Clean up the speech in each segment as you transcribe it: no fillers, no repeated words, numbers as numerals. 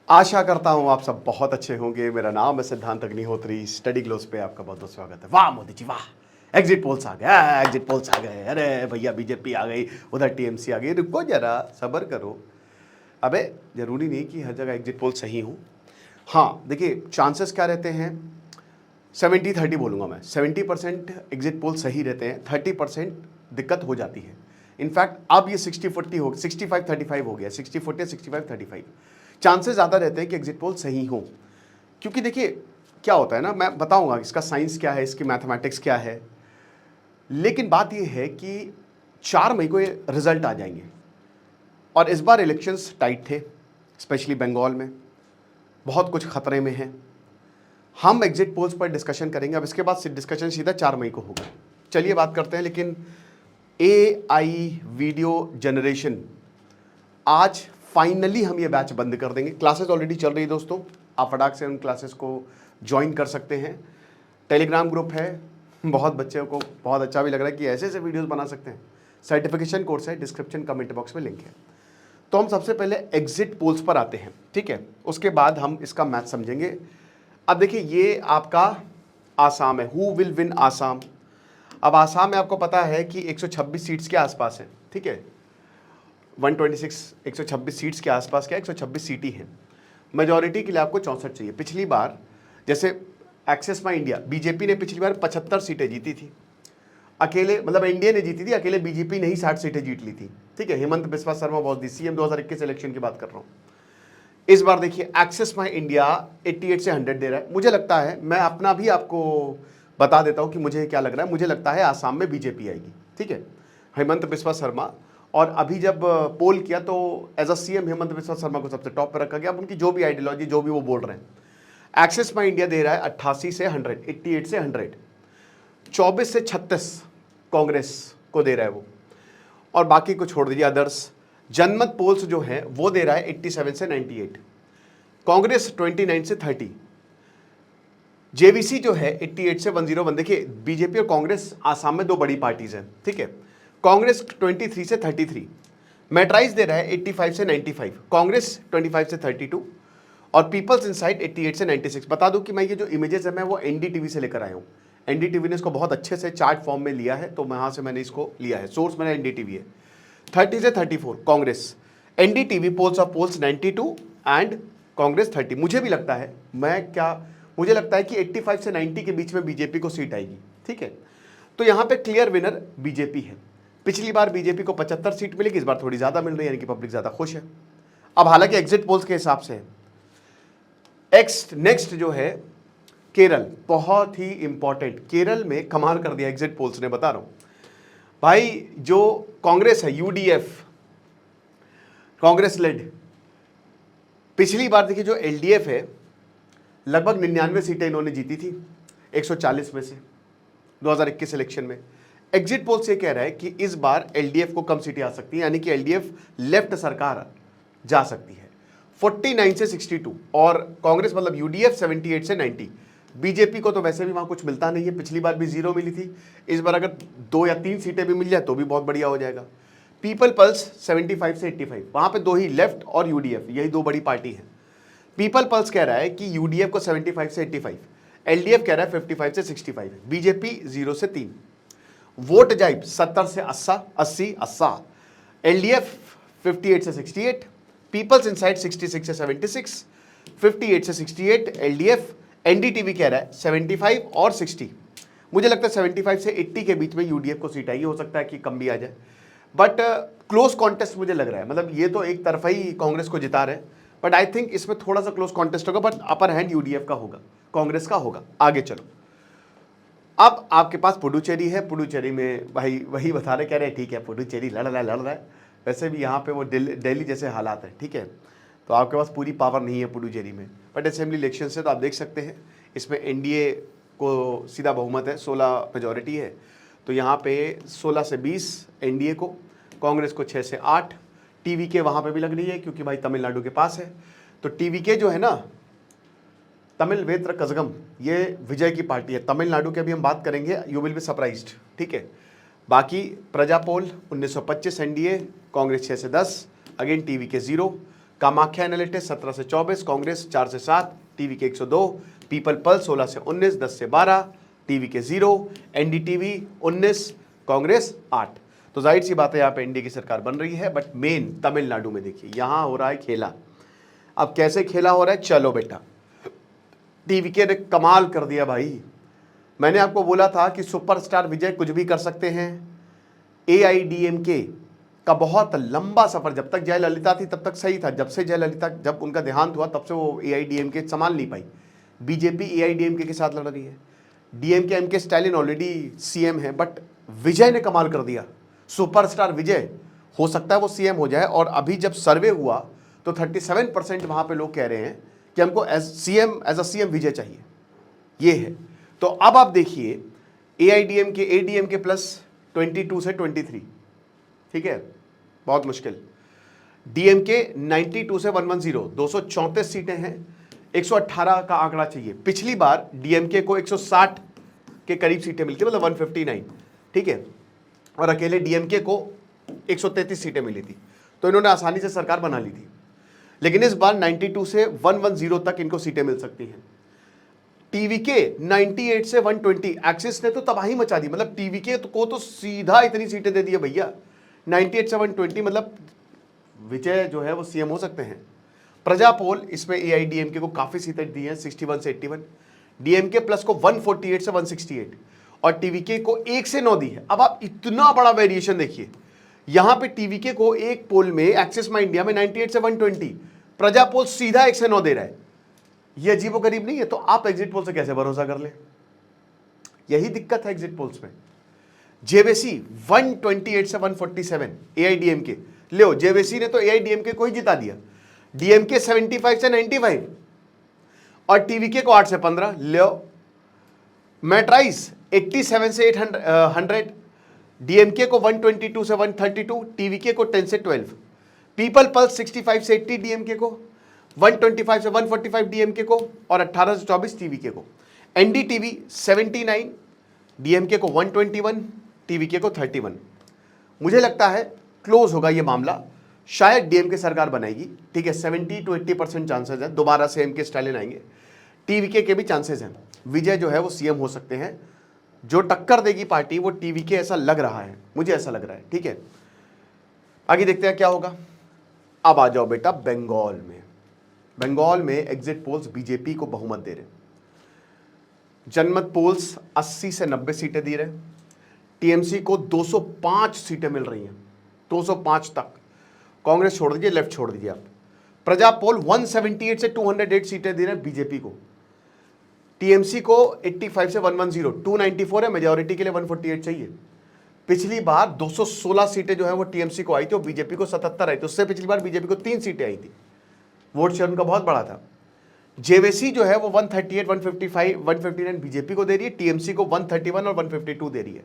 आशा करता हूं आप सब बहुत अच्छे होंगे। मेरा नाम है सिद्धांत अग्निहोत्री। स्टडी ग्लोस पे आपका बहुत बहुत स्वागत है। वाह मोदी जी वाह, एग्जिट पोल्स आ गए, एग्जिट पोल्स आ गए। अरे भैया बीजेपी आ गई, उधर टीएमसी आ गई। रुको जरा, सब्र करो। अबे जरूरी नहीं कि हर जगह एग्जिट पोल सही हो। हाँ देखिए, चांसेस क्या रहते हैं, 70-30 बोलूँगा मैं। 70% एग्जिट पोल सही रहते हैं, 30% दिक्कत हो जाती है। इनफैक्ट अब ये 60-40 हो, 65-35 हो गया, 60-40 65-35। चांसेस ज़्यादा रहते हैं कि एग्जिट पोल सही हो, क्योंकि देखिए क्या होता है ना, मैं बताऊंगा इसका साइंस क्या है, इसकी मैथमेटिक्स क्या है। लेकिन बात यह है कि 4 मई को ये रिजल्ट आ जाएंगे और इस बार इलेक्शंस टाइट थे, स्पेशली बंगाल में बहुत कुछ खतरे में है। हम एग्जिट पोल्स पर डिस्कशन करेंगे। अब इसके बाद डिस्कशन सीधा 4 मई को होगा। चलिए बात करते हैं। लेकिन AI वीडियो जनरेशन, आज फाइनली हम ये बैच बंद कर देंगे। क्लासेस ऑलरेडी चल रही है दोस्तों, आप फटाक से उन क्लासेस को ज्वाइन कर सकते हैं। टेलीग्राम ग्रुप है, बहुत बच्चों को बहुत अच्छा भी लग रहा है कि ऐसे ऐसे वीडियोस बना सकते हैं। सर्टिफिकेशन कोर्स है, डिस्क्रिप्शन कमेंट बॉक्स में लिंक है। तो हम सबसे पहले एग्जिट पोल्स पर आते हैं, ठीक है। उसके बाद हम इसका मैथ समझेंगे। अब देखिए, ये आपका आसाम है, हु विल विन आसाम। अब आसाम में आपको पता है कि 126 सीट्स के आसपास है, ठीक है। 126 126 सीट्स के आसपास क्या, 126 सीट ही है। मेजॉरिटी के लिए आपको 64 चाहिए। पिछली बार जैसे एक्सेस माई इंडिया, बीजेपी ने पिछली बार 75 सीटें जीती थी अकेले, मतलब एनडीए ने जीती थी अकेले, बीजेपी ने ही 60 सीटें जीत ली थी, ठीक है। हेमंत बिस्वा शर्मा बहुत दी, सीएम 2021 इलेक्शन की बात कर रहा हूँ। इस बार देखिए एक्सेस माई इंडिया 88 से 100 दे रहा है। मुझे लगता है, मैं अपना भी आपको बता देता हूँ कि मुझे क्या लग रहा है। मुझे लगता है आसाम में बीजेपी आएगी, ठीक है। हेमंत बिस्वा शर्मा, और अभी जब पोल किया तो as a CM Himanta Biswa Sarma को सबसे टॉप पर रखा गया। अब उनकी जो भी आइडियोलॉजी, जो भी वो बोल रहे हैं। एक्सेस माई इंडिया दे रहा है 88 से 100, 88 से 100। 24 से 36 कांग्रेस को दे रहा है वो, और बाकी को छोड़ दीजिए अदर्स। जनमत पोल्स जो है वो दे रहा है 87 से 98, कांग्रेस 29 से 30, जेवीसी जो है 88 से 101। देखिए बीजेपी और कांग्रेस आसाम में दो बड़ी पार्टीज हैं, ठीक है। कांग्रेस 23 से 33, मेट्राइज दे रहा है 85 से 95, कांग्रेस 25 से 32, और पीपल्स इनसाइड 88 से 96। बता दूं कि मैं ये जो इमेजेस है मैं वो एनडीटीवी से लेकर आया हूँ। एनडीटीवी ने इसको बहुत अच्छे से चार्ट फॉर्म में लिया है, तो वहाँ से मैंने इसको लिया है। सोर्स मेरा एनडीटीवी है। 30 से 34 Congress, NDTV polls of polls 92 and Congress 30। मुझे भी लगता है, मुझे लगता है कि 85 से 90 के बीच में बीजेपी को सीट आएगी, ठीक है। तो यहाँ पे क्लियर विनर बीजेपी है। पिछली बार बीजेपी को 75 सीट मिलेगी, इस बार थोड़ी ज़्यादा मिल रही है, यानी कि पब्लिक ज़्यादा खुश है। अब हालांकि एग्जिट पोल्स के हिसाब से नेक्स्ट जो है केरल, बहुत ही इंपॉर्टेंट। केरल में कमाल कर दिया एग्जिट पोल्स ने, बता रहा हूं भाई। जो कांग्रेस है, यूडीएफ, कांग्रेस लेड, पिछली बार देखिए जो एलडीएफ है लगभग 99 सीटें इन्होंने जीती थी 140 में से 2021 इलेक्शन में। एग्जिट पोल से कह रहा है कि इस बार एलडीएफ को कम सीटें आ सकती हैं, यानी कि एलडीएफ लेफ्ट सरकार जा सकती है 49 से 62, और कांग्रेस मतलब यूडीएफ 78 से 90। बीजेपी को तो वैसे भी वहां कुछ मिलता नहीं है, पिछली बार भी 0 मिली थी। इस बार अगर 2 या 3 सीटें भी मिल जाए तो भी बहुत बढ़िया हो जाएगा। पीपल पल्स 75 से 85, वहां पे दो ही, लेफ्ट और यूडीएफ, यही दो बड़ी पार्टी है। पीपल पल्स कह रहा है कि यूडीएफ को 75 से 85, एलडीएफ कह रहा है 55 से 65, बीजेपी 0 से 3। वोट जाइब 70 से 80, एलडीएफ 58 से 68, पीपल्स इनसाइड 66 से 76, 58 से 68 एलडीएफ। एनडीटीवी कह रहा है 75 और 60। मुझे लगता है 75 से 80 के बीच में यूडीएफ को सीट आएगी, हो सकता है कि कम भी आ जाए, बट क्लोज कॉन्टेस्ट मुझे लग रहा है। मतलब ये तो एक तरफा ही कांग्रेस को जिता रहे हैं, बट आई थिंक इसमें थोड़ा सा क्लोज कॉन्टेस्ट होगा, बट अपर हैंड यूडीएफ का होगा, कांग्रेस का होगा। आगे चलो, अब आपके पास पुडुचेरी है। पुडुचेरी में भाई वही बता रहे, कह रहे हैं ठीक है पुडुचेरी लड़ रहा है। वैसे भी यहाँ पे वो दिल्ली जैसे हालात है, ठीक है। तो आपके पास पूरी पावर नहीं है पुडुचेरी में, बट असेंबली इलेक्शन से तो आप देख सकते हैं इसमें एनडीए को सीधा बहुमत है, 16 मेजॉरिटी है। तो यहाँ पे 16 से 20 एनडीए को, कांग्रेस को 6 से 8, टीवीके वहाँ पे भी लग रही है क्योंकि भाई तमिलनाडु के पास है। तो टीवीके जो है ना, तमिल वेत्र कजगम, ये विजय की पार्टी है। तमिलनाडु के अभी हम बात करेंगे, यू विल बी सरप्राइज्ड, ठीक है। बाकी प्रजा पोल 1925 एनडीए, कांग्रेस 6 से 10, अगेन टीवीके 0, कामाख्या एनालिटिक्स 17 से 24, कांग्रेस 4 से 7, टीवी के 102, पीपल पल्स 16 से 19, 10 से 12, टीवी के 0, एनडीटीवी 19, कांग्रेस 8। तो जाहिर सी बात है यहाँ पे एनडीए की सरकार बन रही है। बट मेन तमिलनाडु में देखिए यहाँ हो रहा है खेला। अब कैसे खेला हो रहा है, चलो बेटा, टीवी के ने कमाल कर दिया भाई। मैंने आपको बोला था कि सुपरस्टार विजय कुछ भी कर सकते हैं। एआईडीएमके का बहुत लंबा सफर, जब तक जयललिता थी तब तक सही था, जब उनका देहांत हुआ तब से वो एआईडीएमके संभाल नहीं पाई। बीजेपी एआईडीएमके के साथ लड़ रही है। DMK MK Stalin already CM है, बट विजय ने कमाल कर दिया। सुपरस्टार विजय, हो सकता है वो सीएम हो जाए। और अभी जब सर्वे हुआ तो 37% वहां पे लोग कह रहे हैं कि हमको एज अ सीएम विजय चाहिए। ये है। तो अब आप देखिए एआईडीएमके एडीएमके प्लस 22 से 23, ठीक है, बहुत मुश्किल। डीएमके 92 से 110, 234 सीटें हैं, 118 का आंकड़ा चाहिए। पिछली बार डीएमके को 160 के करीब सीटें मिली थी, मतलब 159, ठीक है, और अकेले डीएमके को 133 सीटें मिली थी। तो इन्होंने आसानी से सरकार बना ली थी। लेकिन इस बार 92 से 110 तक इनको सीटें मिल सकती हैं। टीवीके 98 से 120, एक्सिस ने तो तबाही मचा दी। मतलब टीवीके को तो सीधा इतनी सीटें दे दी है भैया, 98 से 120, मतलब विजय जो है वो सीएम हो सकते हैं। प्रजा पोल इसमें एआईडीएमके को काफी सीटें दी हैं, 61 से 81, डीएमके प्लस को 148 से 168 और टीवीके को 1 से 9 दी है। अब आप इतना बड़ा वेरिएशन देखिए, यहां पे टीवीके को एक पोल में एक्सिस माई इंडिया में 98 से 120, प्रजा पोल सीधा 1 से 9 दे रहा है। ये अजीबोगरीब नहीं है? तो आप एग्जिट पोल से कैसे भरोसा कर ले? यही दिक्कत है एग्जिट पोल्स में। जेवेसी 128 से 147 एआईडीएमके, लो जेवेसी ने तो एआईडीएमके को ही जिता दिया। डीएमके 75 से 95 और टीवीके को 8 से 15, लो। मैट्राइस 87 से 100, डीएमके को 122 से 132, टीवीके को 10 से 12, पीपल पल्स 65 से 80 डीएमके को, 125 से 145 डीएमके को और 18 से 24 टीवीके को। एनडीटीवी 79, डीएमके को 121, टीवीके को 31। मुझे लगता है क्लोज होगा ये मामला, शायद डीएमके सरकार बनाएगी, ठीक है। 70 to 80% चांसेस है दोबारा से एमके स्टालिन आएंगे। टीवीके के भी चांसेस हैं, विजय जो है वो सीएम हो सकते हैं। जो टक्कर देगी पार्टी वो टीवीके, ऐसा लग रहा है, मुझे ऐसा लग रहा है, ठीक है। आगे देखते हैं क्या होगा। अब आ जाओ बेटा बंगाल में। बंगाल में एग्जिट पोल्स बीजेपी को बहुमत दे रहे। जनमत पोल्स 80 से 90 सीटें दे रहे। टीएमसी को 205 सीटें मिल रही हैं, 205 तक। कांग्रेस छोड़ दीजिए, लेफ्ट छोड़ दीजिए आप। प्रजा पोल 178 से 208 सीटें दे रहे हैं बीजेपी को। टीएमसी को 85 से 110, 294 है, मेजॉरिटी के लिए 148 चाहिए। पिछली बार 216 सीटें जो है वो टीएमसी को आई थी और बीजेपी को 77 आई थी। उससे पिछली बार बीजेपी को 3 सीटें आई थी, वोट शेयर उनका बहुत बड़ा था। जेवेसी जो है वो 138, 155, 159 बीजेपी को दे रही है, टीएमसी को 131 और 152 दे रही है।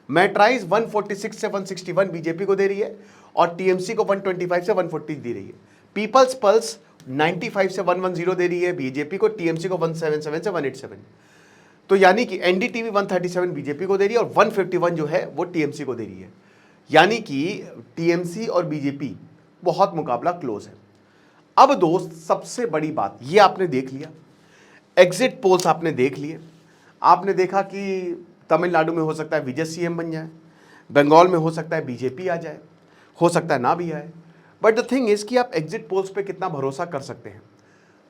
मैट्राइज 146 से 161 बीजेपी को दे रही है और टीएमसी को 125 से 140 दे रही है। पीपल्स पल्स 95 से 110 दे रही है बीजेपी को, टीएमसी को 177 से 187। तो यानी कि एनडीटीवी 137 बीजेपी को दे रही है और 151 जो है वो टीएमसी को दे रही है। यानी कि टीएमसी और बीजेपी बहुत मुकाबला क्लोज है। अब दोस्त सबसे बड़ी बात ये आपने देख लिया, एग्जिट पोल्स आपने देख लिए। आपने देखा कि तमिलनाडु में हो सकता है विजय सीएम बन जाए, बंगाल में हो सकता है बीजेपी आ जाए, हो सकता है ना भी आए। बट द थिंग इज कि आप एग्जिट पोल्स पे कितना भरोसा कर सकते हैं।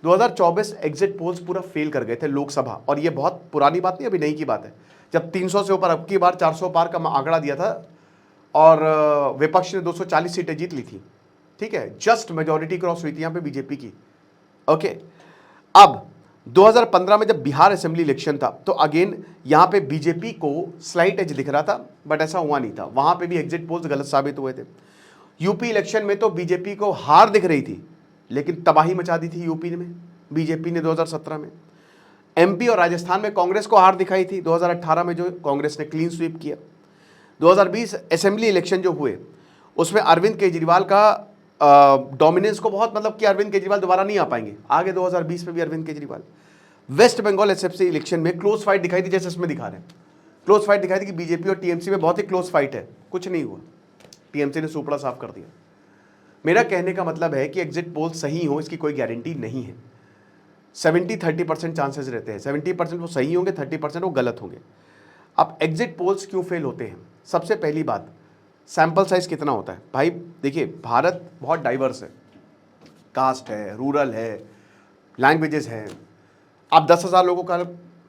2024 एग्जिट पोल्स पूरा फेल कर गए थे लोकसभा, और ये बहुत पुरानी बात नहीं, अभी नई की बात है। जब 300 से ऊपर, अब की बार 400 पार का आंकड़ा दिया था और विपक्ष ने 240 सीटें जीत ली थी, ठीक है। जस्ट मेजॉरिटी क्रॉस हुई थी यहाँ पे बीजेपी की, ओके। अब 2015 में जब बिहार असेंबली इलेक्शन था तो अगेन यहाँ पे बीजेपी को स्लाइट एज दिख रहा था, बट ऐसा हुआ नहीं था। वहां पे भी एग्जिट पोल्स गलत साबित हुए थे। यूपी इलेक्शन में तो बीजेपी को हार दिख रही थी, लेकिन तबाही मचा दी थी यूपी में बीजेपी ने 2017 में। एमपी और राजस्थान में कांग्रेस को हार दिखाई थी 2018 में, जो कांग्रेस ने क्लीन स्वीप किया। 2020 असेंबली इलेक्शन जो हुए उसमें अरविंद केजरीवाल का डोमिनेंस को बहुत, मतलब कि अरविंद केजरीवाल दोबारा नहीं आ पाएंगे आगे 2020 में भी Arvind Kejriwal. West Bengal SFC election में क्लोज फाइट दिखाई थी, जैसे इसमें दिखा रहे हैं। क्लोज फाइट दिखाई थी कि बीजेपी और टीएमसी में बहुत ही क्लोज फाइट है, कुछ नहीं हुआ, टीएमसी ने सुपड़ा साफ कर दिया। मेरा कहने का मतलब है कि एग्जिट पोल सही हो इसकी कोई गारंटी नहीं है। 70-30% चांसेस रहते हैं, 70% वो सही होंगे, 30% वो गलत होंगे। अब एग्जिट पोल्स क्यों फेल होते हैं? सबसे पहली बात, सैंपल साइज कितना होता है भाई। देखिए भारत बहुत डाइवर्स है, कास्ट है, रूरल है, लैंग्वेजेस है। आप 10,000 लोगों का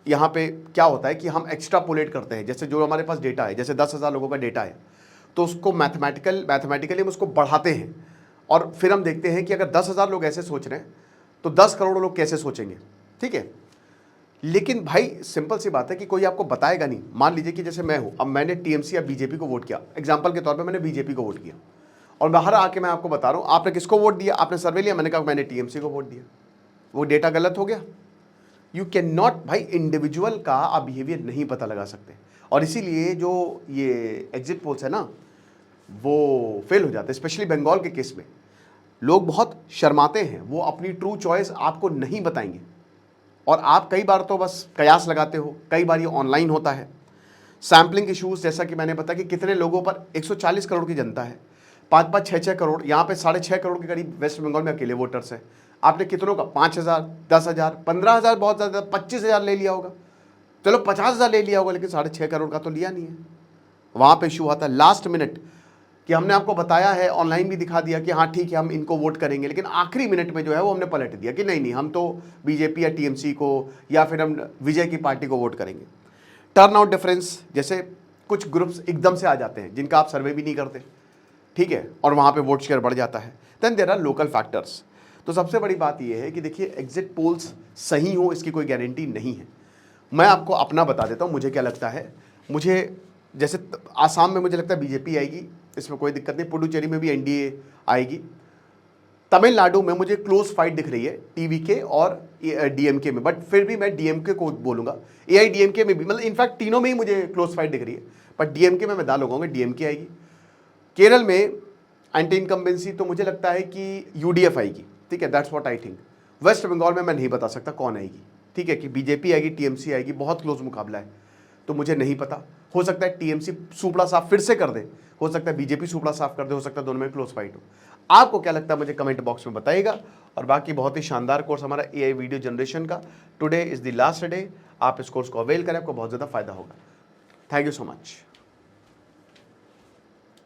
यहाँ पे क्या होता है कि हम एक्स्ट्रापोलेट करते हैं, जैसे जो हमारे पास डेटा है, जैसे 10,000 लोगों का डेटा है तो उसको मैथमेटिकली हम उसको बढ़ाते हैं और फिर हम देखते हैं कि अगर 10,000 लोग ऐसे सोच रहे हैं तो 10 करोड़ लोग कैसे सोचेंगे, ठीक है। लेकिन भाई सिंपल सी बात है कि कोई आपको बताएगा नहीं। मान लीजिए कि जैसे मैं हूं, अब मैंने टीएमसी या बीजेपी को वोट किया, एग्जांपल के तौर पे मैंने बीजेपी को वोट किया और बाहर आके मैं आपको बता रहा हूं आपने किसको वोट दिया, आपने सर्वे लिया, मैंने कहा मैंने टीएमसी को वोट दिया, वो डेटा गलत हो गया। यू कैन नॉट, भाई इंडिविजुअल का आप बिहेवियर नहीं पता लगा सकते और इसीलिए जो ये एग्जिट पोल्स है ना वो फेल हो जाते हैं। स्पेशली बंगाल के केस में लोग बहुत शर्माते हैं, वो अपनी ट्रू चॉइस आपको नहीं बताएंगे और आप कई बार तो बस कयास लगाते हो, कई बार ये ऑनलाइन होता है। सैम्पलिंग इशूज़, जैसा कि मैंने बताया कि कितने लोगों पर 140 करोड़ की जनता है, 5-5, 6-6 करोड़, यहाँ पे 6.5 करोड़ के करीब वेस्ट बंगाल में अकेले वोटर्स हैं। आपने कितनों का 5,000, 10,000, 15,000 बहुत ज़्यादा, 25,000 ले लिया होगा, चलो 50,000 ले लिया होगा, लेकिन 6.5 करोड़ का तो लिया नहीं है। वहाँ पे इशू आता है लास्ट मिनट कि हमने आपको बताया है, ऑनलाइन भी दिखा दिया कि हाँ ठीक है हम इनको वोट करेंगे, लेकिन आखिरी मिनट में जो है वो हमने पलट दिया कि नहीं हम तो बीजेपी या टीएमसी को या फिर हम विजय की पार्टी को वोट करेंगे। टर्न आउट डिफरेंस, जैसे कुछ ग्रुप्स एकदम से आ जाते हैं जिनका आप सर्वे भी नहीं करते, ठीक है, और वहाँ पे वोट शेयर बढ़ जाता है। Then there are local factors. तो सबसे बड़ी बात यह है कि देखिए एग्जिट पोल्स सही हो इसकी कोई गारंटी नहीं है। मैं आपको अपना बता देता हूँ मुझे क्या लगता है। मुझे जैसे आसाम में मुझे लगता है बीजेपी आएगी, इसमें कोई दिक्कत नहीं। पुडुचेरी में भी एनडीए आएगी। तमिलनाडु में मुझे क्लोज फाइट दिख रही है टीवीके और डीएमके में, बट फिर भी मैं डीएमके को बोलूंगा। एआईडीएमके में भी, मतलब इनफैक्ट तीनों में ही मुझे क्लोज फाइट दिख रही है, बट डीएमके में मैं दाल लगाऊंगा, डीएमके आएगी। केरल में एंटी इनकम्बेंसी तो मुझे लगता है कि यूडीएफ आएगी, ठीक है, that's what I think. West Bengal में मैं नहीं बता सकता कौन आएगी, ठीक है, कि बीजेपी आएगी, टीएमसी आएगी, बहुत क्लोज मुकाबला है, तो मुझे नहीं पता। हो सकता है टीएमसी सुपड़ा साफ फिर से कर दे, हो सकता है बीजेपी सुपड़ा साफ कर दे, हो सकता है दोनों में क्लोज फाइट हो। आपको क्या लगता है मुझे कमेंट बॉक्स में बताइएगा। और बाकी बहुत ही शानदार कोर्स हमारा एआई वीडियो जनरेशन का, today is the last day, आप इस कोर्स को अवेल करें, आपको बहुत ज़्यादा फायदा होगा। Thank you so much.